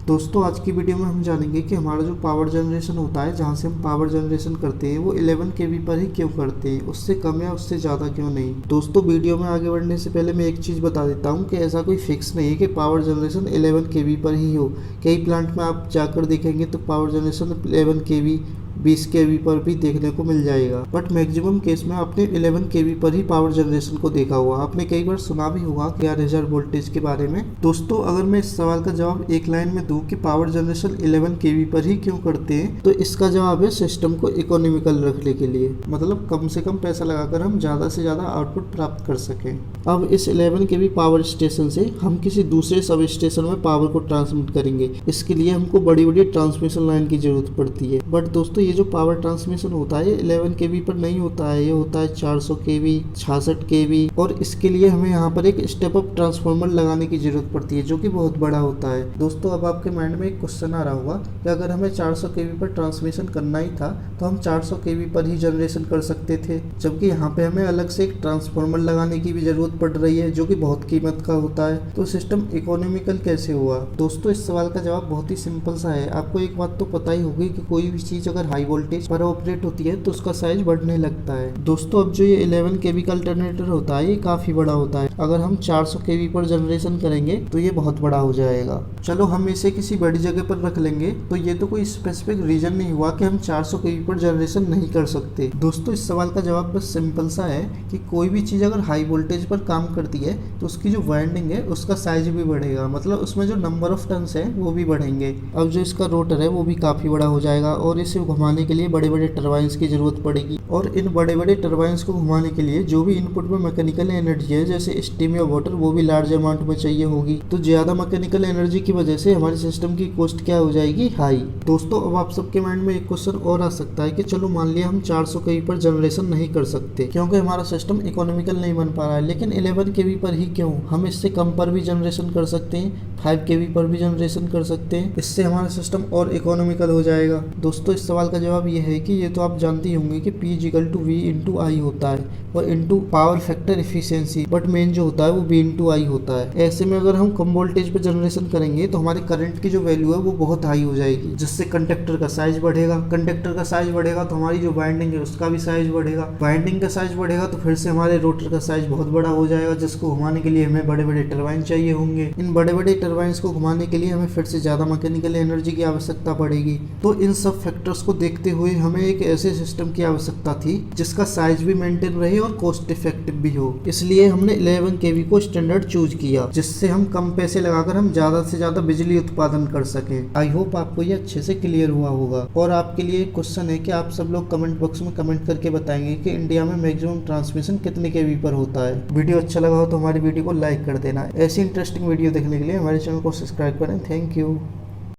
दोस्तों आज की वीडियो में हम जानेंगे कि हमारा जो पावर जनरेशन होता है, जहाँ से हम पावर जनरेशन करते हैं, वो 11 केवी पर ही क्यों करते हैं, उससे कम या उससे ज़्यादा क्यों नहीं। दोस्तों वीडियो में आगे बढ़ने से पहले मैं एक चीज़ बता देता हूँ कि ऐसा कोई फिक्स नहीं है कि पावर जनरेशन 11 केवी पर ही हो। कई प्लांट में आप जाकर देखेंगे तो पावर जनरेशन 11 केवी 20 केवी पर भी देखने को मिल जाएगा, बट मैक्सिमम केस में आपने 11 केवी पर ही पावर जनरेशन को देखा हुआ। आपने कई बार सुना भी होगा क्या रिजर्व वोल्टेज के बारे में। दोस्तों अगर मैं इस सवाल का जवाब एक लाइन में दूं कि पावर जनरेशन 11 केवी पर ही क्यों करते हैं, तो इसका जवाब है सिस्टम को इकोनॉमिकल रखने के लिए, मतलब कम से कम पैसा लगाकर हम ज़्यादा से ज़्यादा आउटपुट प्राप्त कर सकें। अब इस 11 केवी पावर स्टेशन से हम किसी दूसरे सब स्टेशन में पावर को ट्रांसमिट करेंगे। इसके लिए हमको बड़ी बड़ी ट्रांसमिशन लाइन की जरूरत पड़ती है, बट दोस्तों ये जो पावर ट्रांसमिशन होता है 11 केवी पर नहीं होता है, ये होता है 400 केवी, 66 केवी, और इसके लिए हमें यहाँ पर एक स्टेप अप ट्रांसफार्मर लगाने की जरूरत पड़ती है जो कि बहुत बड़ा होता है। दोस्तों अब आपके माइंड में एक क्वेश्चन आ रहा होगा कि अगर हमें 400 केवी पर ट्रांसमिशन करना ही था तो हम 400 केवी पर ही जनरेशन कर सकते थे, जबकि यहाँ पे हमें अलग से एक ट्रांसफार्मर लगाने की भी जरूरत पड़ रही है जो कि बहुत कीमत का होता है। तो सिस्टम इकोनॉमिकल कैसे हुआ? दोस्तों इस सवाल का जवाब बहुत ही सिंपल सा है। आपको एक बात तो पता ही होगी कि कोई भी चीज़ अगर हाई वोल्टेज पर ऑपरेट होती है तो उसका साइज बढ़ने लगता है। दोस्तों अब जो ये 11 केवी का अल्टरनेटर होता है ये काफी बड़ा होता है। अगर हम 400 केवी पर जनरेशन करेंगे तो ये बहुत बड़ा हो जाएगा। चलो हम इसे किसी बड़ी जगह पर रख लेंगे, तो ये तो कोई स्पेसिफिक रीजन नहीं हुआ कि हम 400 केवी पर जनरेशन नहीं कर सकते। दोस्तों इस सवाल का जवाब बस सिंपल सा है कि कोई भी चीज़ अगर हाई वोल्टेज पर काम करती है तो उसकी जो वाइंडिंग है उसका साइज भी बढ़ेगा, मतलब उसमें जो नंबर ऑफ टर्न्स है वो भी बढ़ेंगे। अब जो इसका रोटर है वो भी काफ़ी बड़ा हो जाएगा और इसे घुमाने के लिए बड़े बड़े टरबाइंस की जरूरत पड़ेगी, और इन बड़े बड़े टरबाइंस को घुमाने के लिए जो भी इनपुट में मैकेनिकल एनर्जी है जैसे स्टीम या वाटर वो भी लार्ज अमाउंट में चाहिए होगी। तो ज़्यादा मैकेनिकल एनर्जी की वजह से हमारे सिस्टम की कॉस्ट क्या हो जाएगी? हाई। दोस्तों अब आप सबके माइंड में एक क्वेश्चन और आ सकता है कि चलो मान लिया हम 400 केवी पर जनरेशन नहीं कर सकते क्योंकि हमारा सिस्टम इकोनॉमिकल नहीं बन पा रहा है, लेकिन 11 केवी पर ही क्यों? हम इससे कम पर भी जनरेशन कर सकते हैं, 5 केवी पर भी जनरेशन कर सकते हैं, इससे हमारा सिस्टम और इकोनॉमिकल हो जाएगा। दोस्तों इस सवाल का जवाब ये है कि ये तो आप जानते होंगे कि P = V × I होता है और into power factor efficiency, but main जो होता है वो V × I होता है। ऐसे में अगर हम कम वोल्टेज पे जनरेशन करेंगे तो हमारे करंट की जो वैल्यू है वो बहुत हाई हो जाएगी, जिससे कंडक्टर का साइज बढ़ेगा। कंडक्टर का साइज बढ़ेगा तो हमारी जो वाइंडिंग है उसका भी साइज बढ़ेगा। वाइंडिंग का साइज बढ़ेगा तो फिर से हमारे रोटर का साइज बहुत बड़ा हो जाएगा, जिसको घुमाने के लिए हमें बड़े बड़े टरबाइन चाहिए होंगे। इन बड़े बड़े टरबाइंस को घुमाने के लिए हमें फिर से ज़्यादा मैकेनिकल एनर्जी की आवश्यकता पड़ेगी। तो इन सब फैक्टर्स को देखते हुए हमें एक ऐसे सिस्टम की आवश्यकता थी जिसका साइज भी मेंटेन रहे और कॉस्ट इफेक्टिव भी हो। इसलिए हमने 11 केवी को स्टैंडर्ड चूज किया, जिससे हम कम पैसे लगाकर हम ज़्यादा से ज़्यादा बिजली उत्पादन कर सकें। आई होप आपको ये अच्छे से क्लियर हुआ होगा। और आपके लिए एक क्वेश्चन है कि आप सब लोग कमेंट बॉक्स में कमेंट करके बताएंगे कि इंडिया में मैक्सिमम ट्रांसमिशन कितने केवी पर होता है। वीडियो अच्छा लगा हो तो हमारी वीडियो को लाइक कर देना। ऐसी इंटरेस्टिंग वीडियो देखने के लिए हमारे चैनल को सब्सक्राइब करें। Thank you.